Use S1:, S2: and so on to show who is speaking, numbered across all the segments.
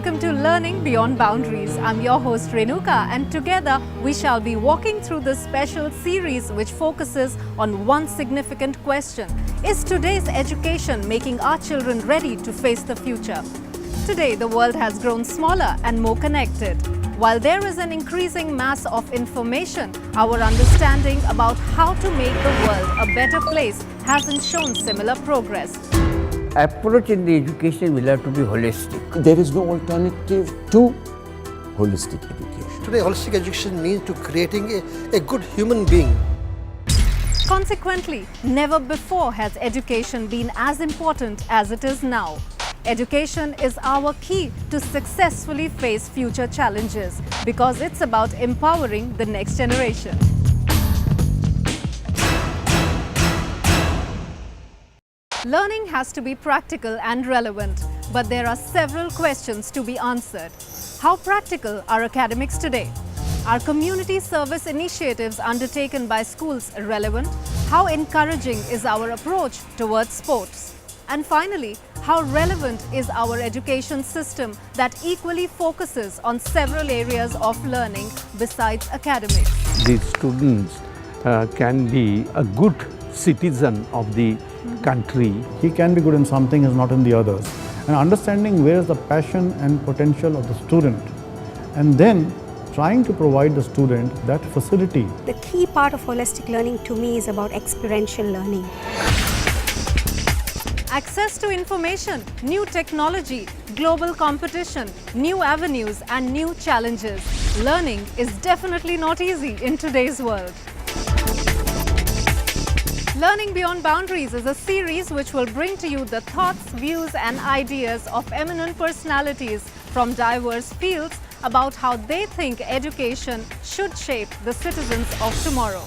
S1: welcome to Learning Beyond Boundaries. I'm your host Renuka, and together we shall be walking through this special series which focuses on one significant question. Is today's education making our children ready to face the future? Today the world has grown smaller and more connected. While there is an increasing mass of information, our understanding about how to make the world a better place hasn't shown similar progress.
S2: Approach in the education will have to be holistic.
S3: There is no alternative to holistic education.
S4: Today, holistic education means to creating a good human being.
S1: Consequently, never before has education been as important as it is now. Education is our key to successfully face future challenges because it's about empowering the next generation. Learning has to be practical and relevant, but there are several questions to be answered. How practical are academics today? Are community service initiatives undertaken by schools relevant? How encouraging is our approach towards sports? And finally, how relevant is our education system that equally focuses on several areas of learning besides academics?
S5: These students can be a good citizen of the country.
S6: He can be good in something, is not in the others. And understanding where is the passion and potential of the student, and then trying to provide the student that facility.
S7: The key part of holistic learning to me is about experiential learning.
S1: Access to information, new technology, global competition, new avenues and new challenges. Learning is definitely not easy in today's world. Learning Beyond Boundaries is a series which will bring to you the thoughts, views and ideas of eminent personalities from diverse fields about how they think education should shape the citizens of tomorrow.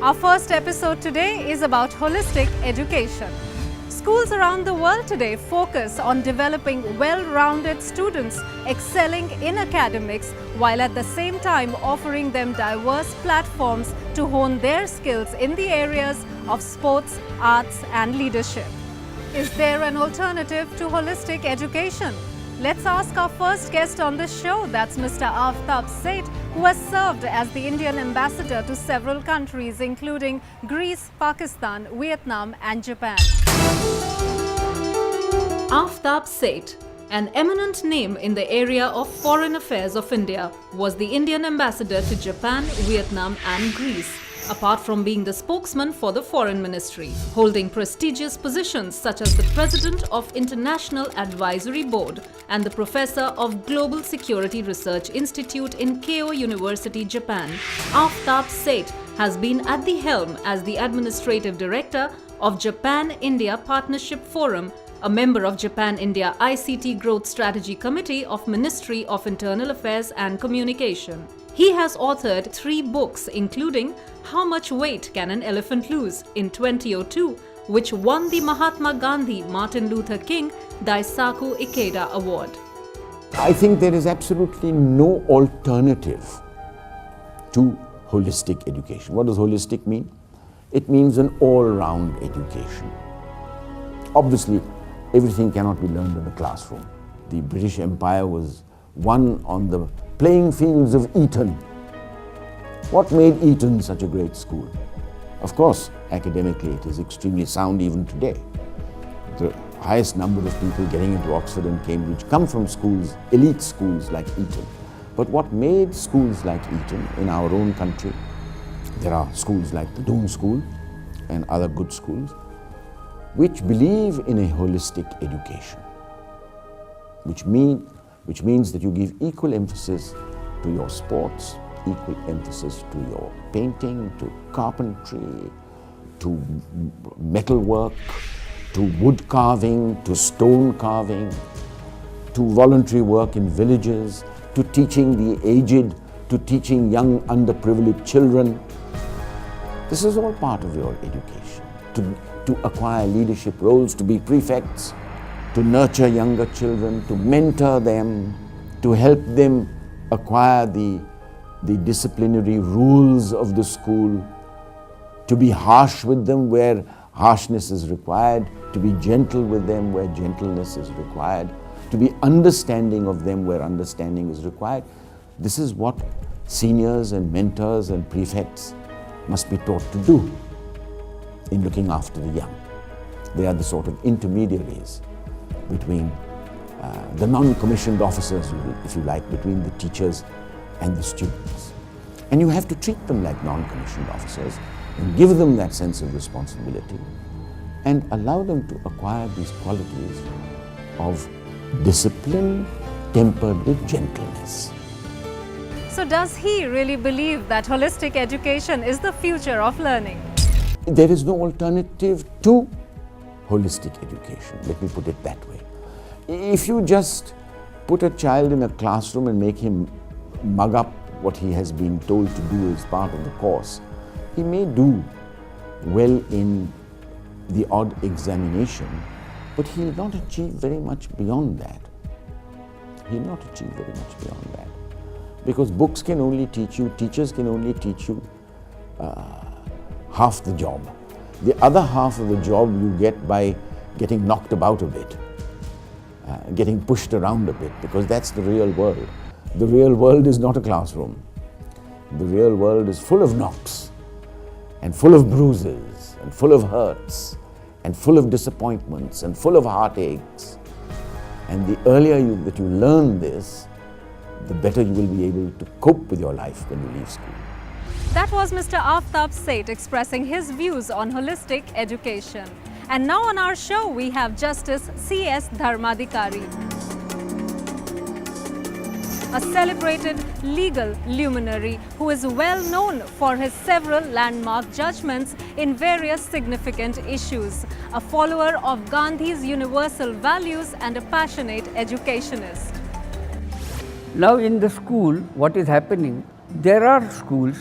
S1: Our first episode today is about holistic education. Schools around the world today focus on developing well-rounded students excelling in academics while at the same time offering them diverse platforms to hone their skills in the areas of sports, arts and leadership. Is there an alternative to holistic education? Let's ask our first guest on the show, that's Mr. Aftab Seth, who has served as the Indian ambassador to several countries including Greece, Pakistan, Vietnam and Japan. Aftab Seth, an eminent name in the area of foreign affairs of India, was the Indian ambassador to Japan, Vietnam and Greece, apart from being the spokesman for the Foreign Ministry, holding prestigious positions such as the President of International Advisory Board and the Professor of Global Security Research Institute in Keio University, Japan. Aftab Seth has been at the helm as the Administrative Director of Japan-India Partnership Forum, a member of Japan-India ICT Growth Strategy Committee of Ministry of Internal Affairs and Communication. He has authored 3 books including How Much Weight Can an Elephant Lose in 2002, which won the Mahatma Gandhi Martin Luther King Daisaku Ikeda Award.
S3: I think there is absolutely no alternative to holistic education. What does holistic mean? It means an all-round education. Obviously, everything cannot be learned in the classroom. The British Empire was won on the playing fields of Eton. What made Eton such a great school? Of course, academically it is extremely sound even today. The highest number of people getting into Oxford and Cambridge come from schools, elite schools like Eton. But what made schools like Eton in our own country, there are schools like the Doon School and other good schools, which believe in a holistic education, which means that you give equal emphasis to your sports, equal emphasis to your painting, to carpentry, to metalwork, to wood carving, to stone carving, to voluntary work in villages, to teaching the aged, to teaching young underprivileged children. This is all part of your education. To acquire leadership roles, to be prefects, to nurture younger children, to mentor them, to help them acquire the disciplinary rules of the school, to be harsh with them where harshness is required, to be gentle with them where gentleness is required, to be understanding of them where understanding is required. This is what seniors and mentors and prefects must be taught to do in looking after the young. They are the sort of intermediaries between the non-commissioned officers, if you like, between the teachers and the students. And you have to treat them like non-commissioned officers and give them that sense of responsibility and allow them to acquire these qualities of discipline tempered with gentleness.
S1: So does he really believe that holistic education is the future of learning?
S3: There is no alternative to holistic education, let me put it that way. If you just put a child in a classroom and make him mug up what he has been told to do as part of the course, he may do well in the odd examination, but he'll not achieve very much beyond that. He'll not achieve very much beyond that. Because books can only teach you, teachers can only teach you half the job. The other half of the job you get by getting knocked about a bit, getting pushed around a bit, because that's the real world. The real world is not a classroom. The real world is full of knocks and full of bruises and full of hurts and full of disappointments and full of heartaches. And the earlier that you learn this, the better you will be able to cope with your life when you leave school.
S1: That was Mr. Aftab Seth expressing his views on holistic education. And now on our show we have Justice C.S. Dharmadhikari, a celebrated legal luminary who is well known for his several landmark judgments in various significant issues, a follower of Gandhi's universal values and a passionate educationist.
S2: Now in the school, what is happening, there are schools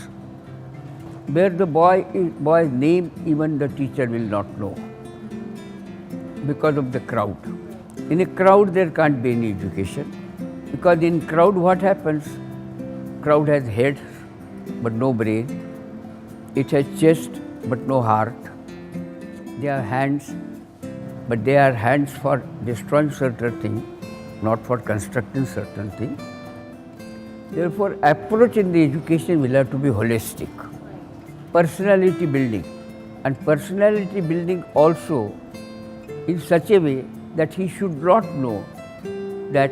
S2: where the boy's name even the teacher will not know because of the crowd. In a crowd there can't be any education, because in crowd what happens? Crowd has head but no brain, it has chest but no heart, they have hands but they are hands for destroying certain things, not for constructing certain things. Therefore, approach in the education will have to be holistic. Personality building, and personality building also in such a way that he should not know that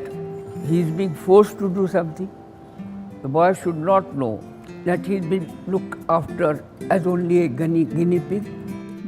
S2: he is being forced to do something. The boy should not know that he is being looked after as only a guinea pig.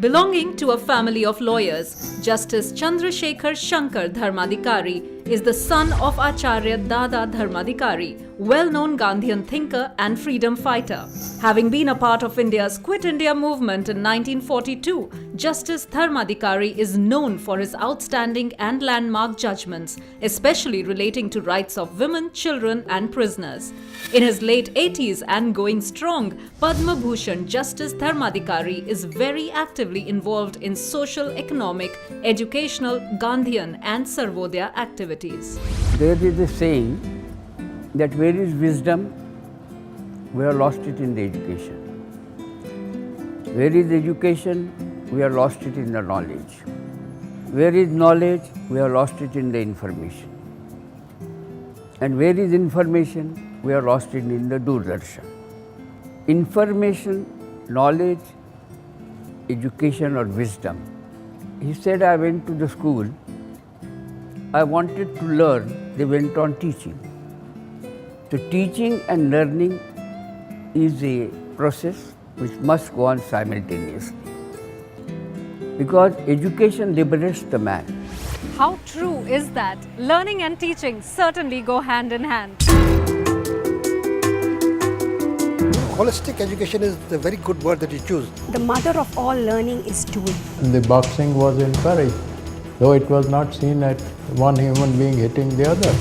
S1: Belonging to a family of lawyers, Justice Chandrasekhar Shankar Dharmadhikari is the son of Acharya Dada Dharmadhikari, well-known Gandhian thinker and freedom fighter. Having been a part of India's Quit India movement in 1942, Justice Dharmadhikari is known for his outstanding and landmark judgments, especially relating to rights of women, children and prisoners. In his late 80s and going strong, Padma Bhushan Justice Dharmadhikari is very actively involved in social, economic, educational, Gandhian and Sarvodaya activities.
S2: There is a saying that where is wisdom, we have lost it in the education. Where is education, we have lost it in the knowledge. Where is knowledge, we have lost it in the information. And where is information, we have lost it in the Doordarshan. Information, knowledge, education or wisdom. He said, I went to the school, I wanted to learn, they went on teaching. So teaching and learning is a process which must go on simultaneously. Because education liberates the man.
S1: How true is that? Learning and teaching certainly go hand in hand.
S4: Holistic education is a very good word that you choose.
S7: The mother of all learning is doing.
S6: The boxing was encouraged, though it was not seen as one human being hitting the other.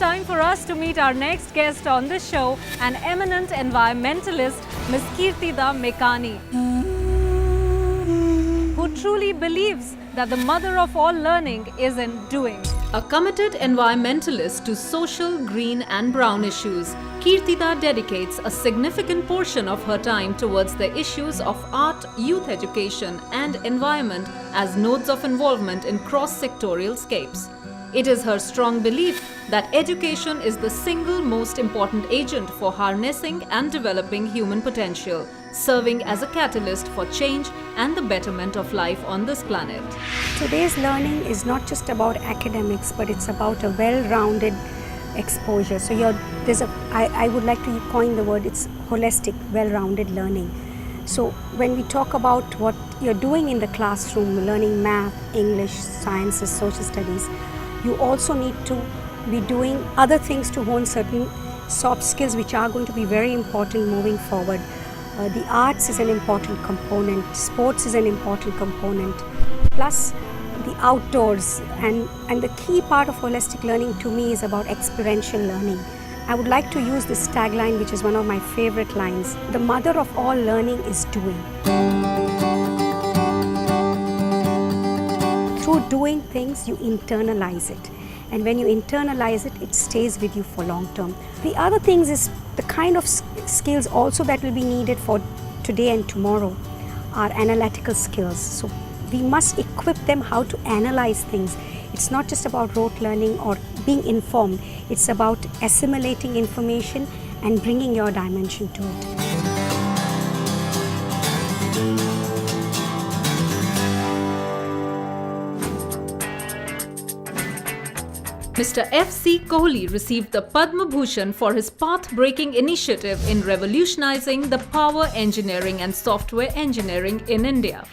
S1: time for us to meet our next guest on the show, an eminent environmentalist, Ms. Kirtida Mekani, who truly believes that the mother of all learning is in doing. A committed environmentalist to social, green and brown issues, Kirtida dedicates a significant portion of her time towards the issues of art, youth education and environment as nodes of involvement in cross-sectorial scapes. It is her strong belief that education is the single most important agent for harnessing and developing human potential, serving as a catalyst for change and the betterment of life on this planet.
S7: Today's learning is not just about academics, but it's about a well-rounded exposure. So I would like to coin the word, it's holistic, well-rounded learning. So when we talk about what you're doing in the classroom, learning math, English, sciences, social studies, you also need to be doing other things to hone certain soft skills which are going to be very important moving forward. The arts is an important component, sports is an important component, plus the outdoors, and the key part of holistic learning to me is about experiential learning. I would like to use this tagline, which is one of my favorite lines: the mother of all learning is doing. Through doing things, you internalize it. And when you internalize it, it stays with you for long term. The other things is the kind of skills also that will be needed for today and tomorrow are analytical skills. So we must equip them how to analyze things. It's not just about rote learning or being informed. It's about assimilating information and bringing your dimension to it.
S1: Mr. F.C. Kohli received the Padma Bhushan for his path-breaking initiative in revolutionizing the power engineering and software engineering in India.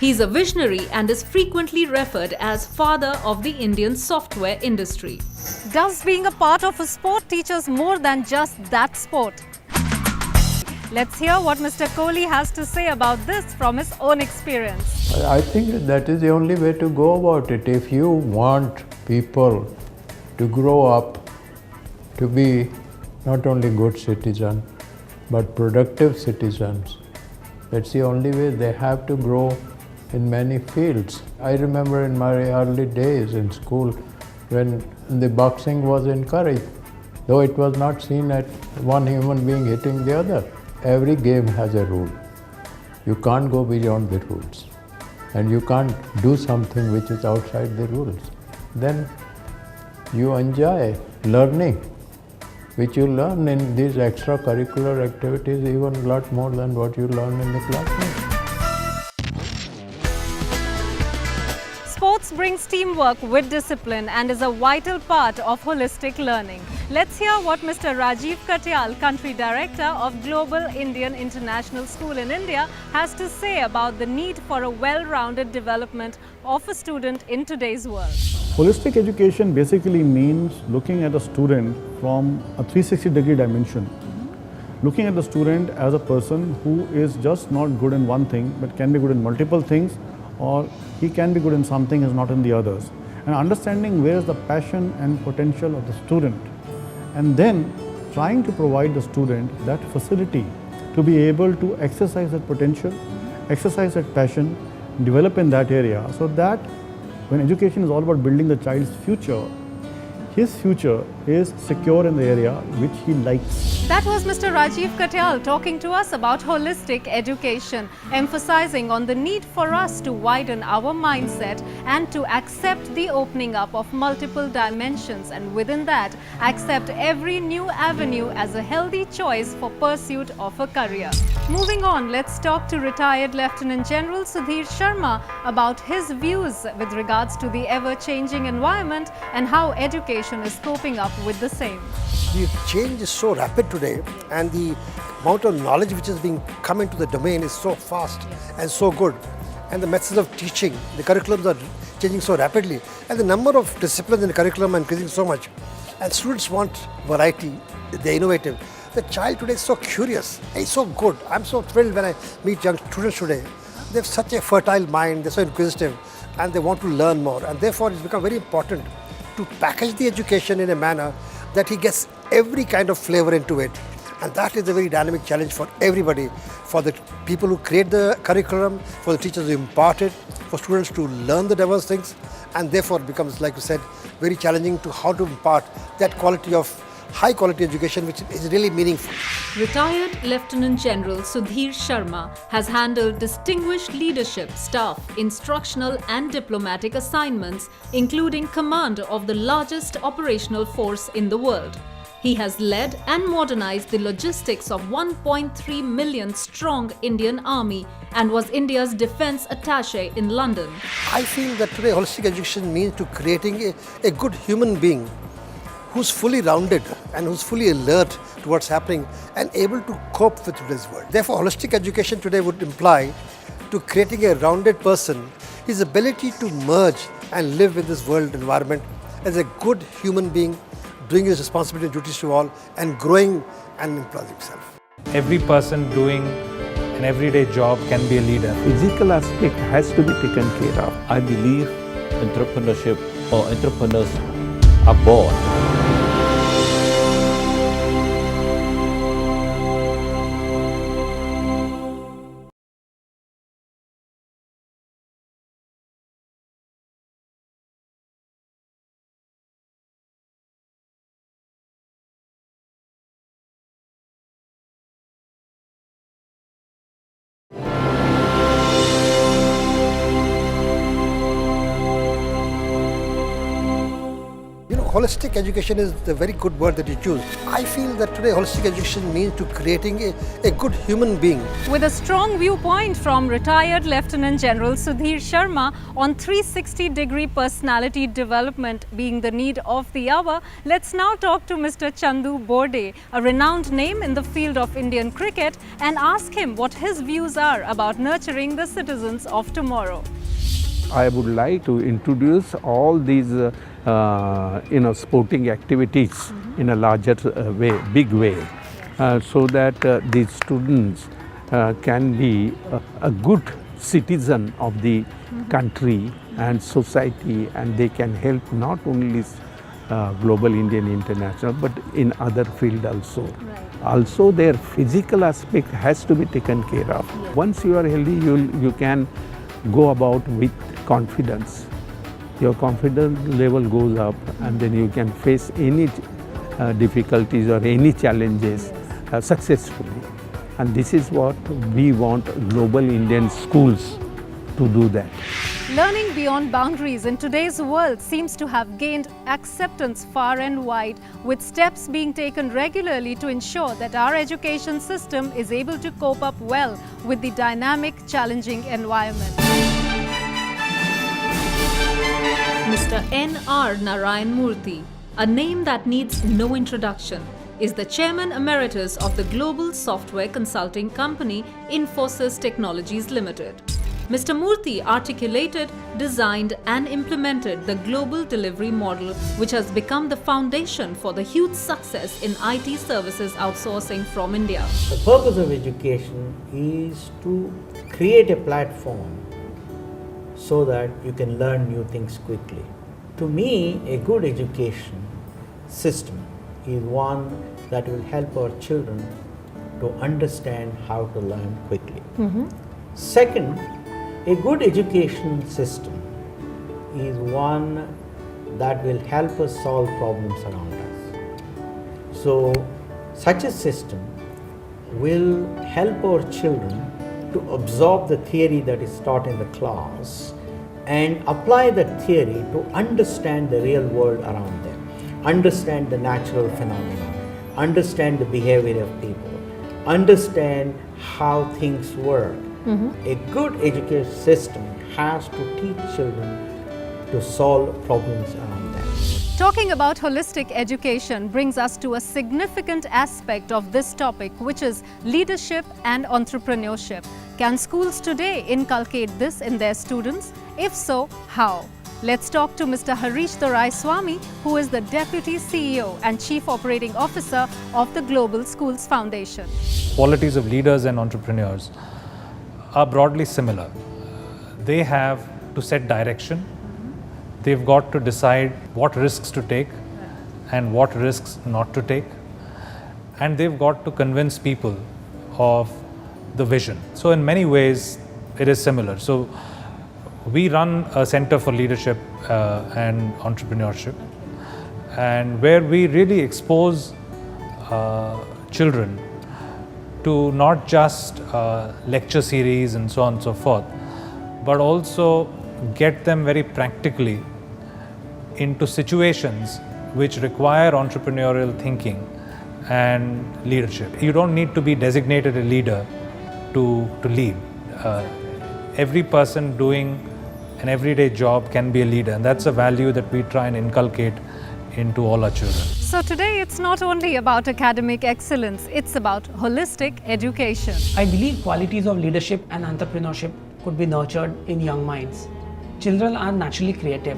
S1: He is a visionary and is frequently referred as father of the Indian software industry. Does being a part of a sport teach us more than just that sport? Let's hear what Mr. Kohli has to say about this from his own experience.
S8: I think that is the only way to go about it. If you want people to grow up to be not only good citizens but productive citizens, that's the only way. They have to grow in many fields. I remember in my early days in school when the boxing was encouraged, though it was not seen as one human being hitting the other. Every game has a rule. You can't go beyond the rules, and you can't do something which is outside the rules. Then you enjoy learning, which you learn in these extracurricular activities even a lot more than what you learn in the classroom.
S1: Sports brings teamwork with discipline and is a vital part of holistic learning. Let's hear what Mr. Rajiv Katyal, Country Director of Global Indian International School in India, has to say about the need for a well-rounded development of a student in today's world.
S6: Holistic education basically means looking at a student from a 360-degree dimension. Looking at the student as a person who is just not good in one thing but can be good in multiple things, or he can be good in something and not in the others. And understanding where is the passion and potential of the student, and then trying to provide the student that facility to be able to exercise that potential, exercise that passion, develop in that area, so that when education is all about building the child's future, his future is secure in the area which he likes.
S1: That was Mr. Rajiv Katyal talking to us about holistic education, emphasizing on the need for us to widen our mindset and to accept the opening up of multiple dimensions, and within that, accept every new avenue as a healthy choice for pursuit of a career. Moving on, let's talk to retired Lieutenant General Sudhir Sharma about his views with regards to the ever-changing environment and how education is coping up with the same.
S4: The change is so rapid today, and the amount of knowledge which is being come into the domain is so fast and so good, and the methods of teaching, the curriculums are changing so rapidly, and the number of disciplines in the curriculum are increasing so much, and students want variety, they're innovative. The child today is so curious, he's so good. I'm so thrilled when I meet young students today. They have such a fertile mind, they're so inquisitive, and they want to learn more, and therefore it's become very important to package the education in a manner that he gets every kind of flavor into it. And that is a very dynamic challenge for everybody, for the people who create the curriculum, for the teachers who impart it, for students to learn the diverse things, and therefore it becomes, like you said, very challenging to how to impart that quality of high quality education which is really meaningful.
S1: Retired Lieutenant General Sudhir Sharma has handled distinguished leadership, staff, instructional and diplomatic assignments, including command of the largest operational force in the world. He has led and modernized the logistics of 1.3 million strong Indian army and was India's defense attaché in London.
S4: I feel that today holistic education means to creating a good human being who's fully rounded and who's fully alert to what's happening and able to cope with today's world. Therefore, holistic education today would imply to creating a rounded person, his ability to merge and live with this world environment as a good human being, doing his responsibility and duties to all and growing and employing himself.
S9: Every person doing an everyday job can be a leader.
S5: Physical aspect has to be taken care of.
S10: I believe entrepreneurship or entrepreneurs are born.
S4: Holistic education is the very good word that you choose. I feel that today holistic education means to creating a good human being.
S1: With a strong viewpoint from retired Lieutenant General Sudhir Sharma on 360-degree personality development being the need of the hour, let's now talk to Mr. Chandu Borde, a renowned name in the field of Indian cricket, and ask him what his views are about nurturing the citizens of tomorrow.
S5: I would like to introduce all these sporting activities in a larger way, big way, so that these students can be a good citizen of the country and society, and they can help not only global Indian international but in other field also. Also their physical aspect has to be taken care of. Once you are healthy, you can go about with confidence. Your confidence level goes up, and then you can face any difficulties or any challenges successfully. And this is what we want global Indian schools to do that.
S1: Learning beyond boundaries in today's world seems to have gained acceptance far and wide, with steps being taken regularly to ensure that our education system is able to cope up well with the dynamic, challenging environment. Mr. N.R. Narayan Murthy, a name that needs no introduction, is the Chairman Emeritus of the global software consulting company Infosys Technologies Limited. Mr. Murthy articulated, designed and implemented the global delivery model, which has become the foundation for the huge success in IT services outsourcing from India.
S11: The purpose of education is to create a platform so that you can learn new things quickly. To me, a good education system is one that will help our children to understand how to learn quickly. Second, a good education system is one that will help us solve problems around us. So, such a system will help our children to absorb the theory that is taught in the class and apply that theory to understand the real world around them, understand the natural phenomena, understand the behavior of people, understand how things work. A good education system has to teach children to solve problems around them.
S1: Talking about holistic education brings us to a significant aspect of this topic, which is leadership and entrepreneurship. Can schools today inculcate this in their students? If so, how? Let's talk to Mr. Harish Doraiswamy, who is the Deputy CEO and Chief Operating Officer of the Global Schools Foundation.
S9: Qualities of leaders and entrepreneurs are broadly similar. They have to set direction, they've got to decide what risks to take, and what risks not to take. And they've got to convince people of the vision. So in many ways, it is similar. So we run a Center for Leadership and Entrepreneurship, and where we really expose children to not just lecture series and so on and so forth, but also get them very practically into situations which require entrepreneurial thinking and leadership. You don't need to be designated a leader to lead. Every person doing an everyday job can be a leader, and that's a value that we try and inculcate into all our children.
S1: So today it's not only about academic excellence, it's about holistic education.
S12: I believe qualities of leadership and entrepreneurship could be nurtured in young minds. Children are naturally creative.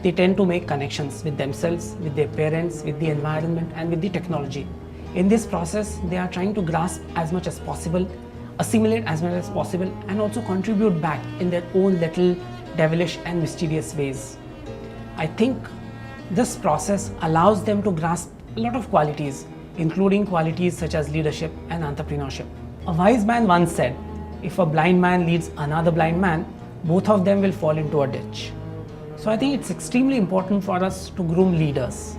S12: They tend to make connections with themselves, with their parents, with the environment, and with the technology. In this process, they are trying to grasp as much as possible, assimilate as much as possible, and also contribute back in their own little devilish and mysterious ways. I think this process allows them to grasp a lot of qualities, including qualities such as leadership and entrepreneurship. A wise man once said, if a blind man leads another blind man, both of them will fall into a ditch. So I think it's extremely important for us to groom leaders.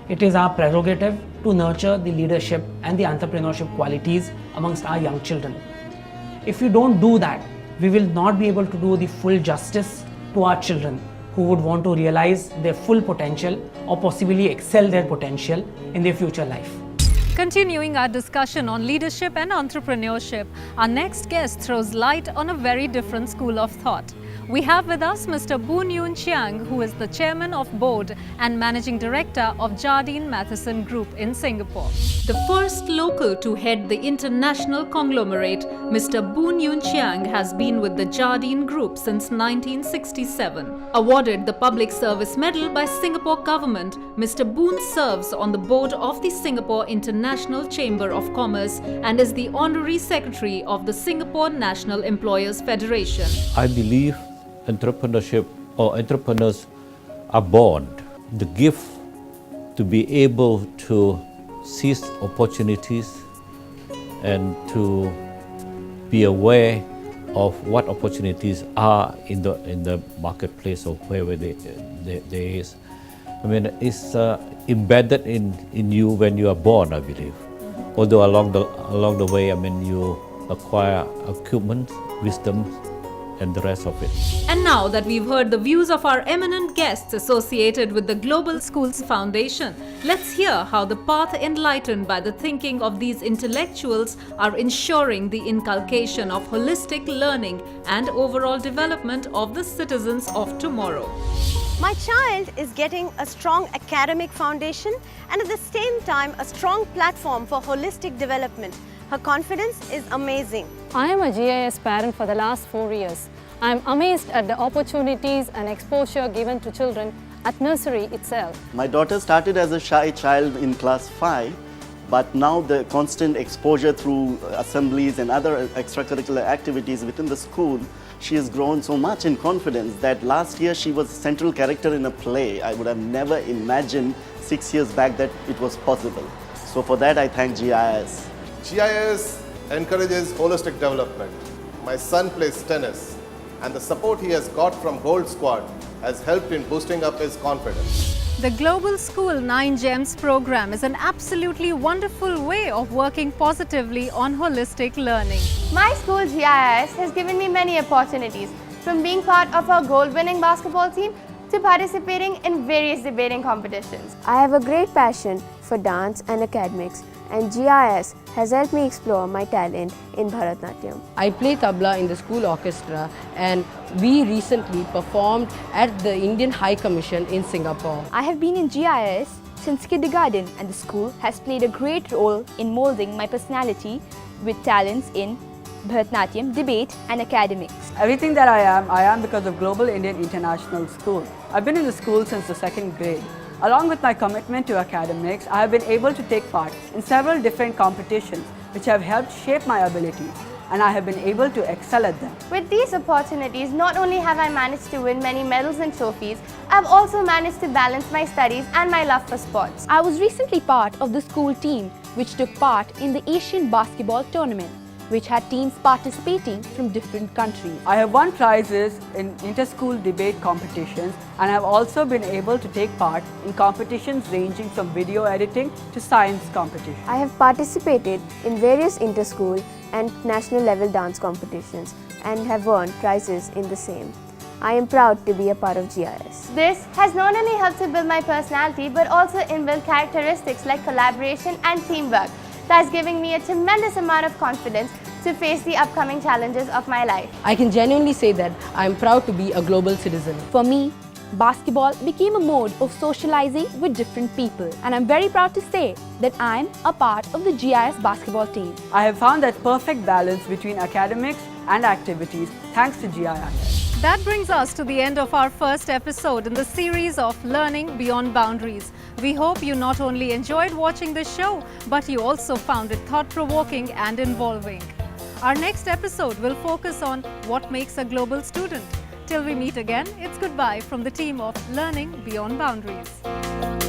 S12: It is our prerogative to nurture the leadership and the entrepreneurship qualities amongst our young children. If we don't do that, we will not be able to do the full justice to our children who would want to realize their full potential or possibly excel their potential in their future life.
S1: Continuing our discussion on leadership and entrepreneurship, our next guest throws light on a very different school of thought. We have with us Mr. Boon Yoon Chiang, who is the Chairman of Board and Managing Director of Jardine Matheson Group in Singapore. The first local to head the international conglomerate, Mr. Boon Yoon Chiang has been with the Jardine Group since 1967. Awarded the Public Service Medal by Singapore government, Mr. Boon serves on the board of the Singapore International Chamber of Commerce and is the Honorary Secretary of the Singapore National Employers Federation.
S10: I believe entrepreneurship or entrepreneurs are born. The gift to be able to seize opportunities and to be aware of what opportunities are in the marketplace or wherever there is. I mean, it's embedded in you when you are born, I believe. Although along the way, I mean, you acquire equipment, wisdom, and the rest of it.
S1: And now that we've heard the views of our eminent guests associated with the Global Schools Foundation, let's hear how the path enlightened by the thinking of these intellectuals are ensuring the inculcation of holistic learning and overall development of the citizens of tomorrow.
S13: My child is getting a strong academic foundation and at the same time a strong platform for holistic development. Her confidence is amazing.
S14: I am a GIS parent for the last 4 years. I am amazed at the opportunities and exposure given to children at nursery itself.
S15: My daughter started as a shy child in class 5, but now the constant exposure through assemblies and other extracurricular activities within the school, she has grown so much in confidence that last year she was a central character in a play. I would have never imagined 6 years back that it was possible. So for that I thank GIS.
S16: GIS encourages holistic development. My son plays tennis, and the support he has got from Gold Squad has helped in boosting up his confidence.
S1: The Global School 9 Gems program is an absolutely wonderful way of working positively on holistic learning.
S17: My school GIS has given me many opportunities, from being part of a gold-winning basketball team to participating in various debating competitions.
S18: I have a great passion for dance and academics, and GIS has helped me explore my talent in Bharatanatyam.
S19: I play tabla in the school orchestra, and we recently performed at the Indian High Commission in Singapore.
S20: I have been in GIS since kindergarten, and the school has played a great role in molding my personality with talents in Bharatanatyam, debate and academics.
S21: Everything that I am because of Global Indian International School. I've been in the school since the 2nd grade. Along with my commitment to academics, I have been able to take part in several different competitions which have helped shape my abilities. and I have been able to excel at them.
S17: With these opportunities, not only have I managed to win many medals and trophies, I've also managed to balance my studies and my love for sports.
S20: I was recently part of the school team which took part in the Asian Basketball Tournament, which had teams participating from different countries.
S21: I have won prizes in inter-school debate competitions and have also been able to take part in competitions ranging from video editing to science competitions.
S18: I have participated in various inter-school and national level dance competitions and have won prizes in the same. I am proud to be a part of GIS.
S17: This has not only helped to build my personality but also inbuilt characteristics like collaboration and teamwork, thus giving me a tremendous amount of confidence to face the upcoming challenges of my life.
S19: I can genuinely say that I am proud to be a global citizen.
S20: For me, basketball became a mode of socializing with different people, and I'm very proud to say that I'm a part of the GIS basketball team.
S21: I have found that perfect balance between academics and activities thanks to GIS.
S1: That brings us to the end of our first episode in the series of Learning Beyond Boundaries. We hope you not only enjoyed watching this show, but you also found it thought-provoking and involving. Our next episode will focus on what makes a global student. Till we meet again, it's goodbye from the team of Learning Beyond Boundaries.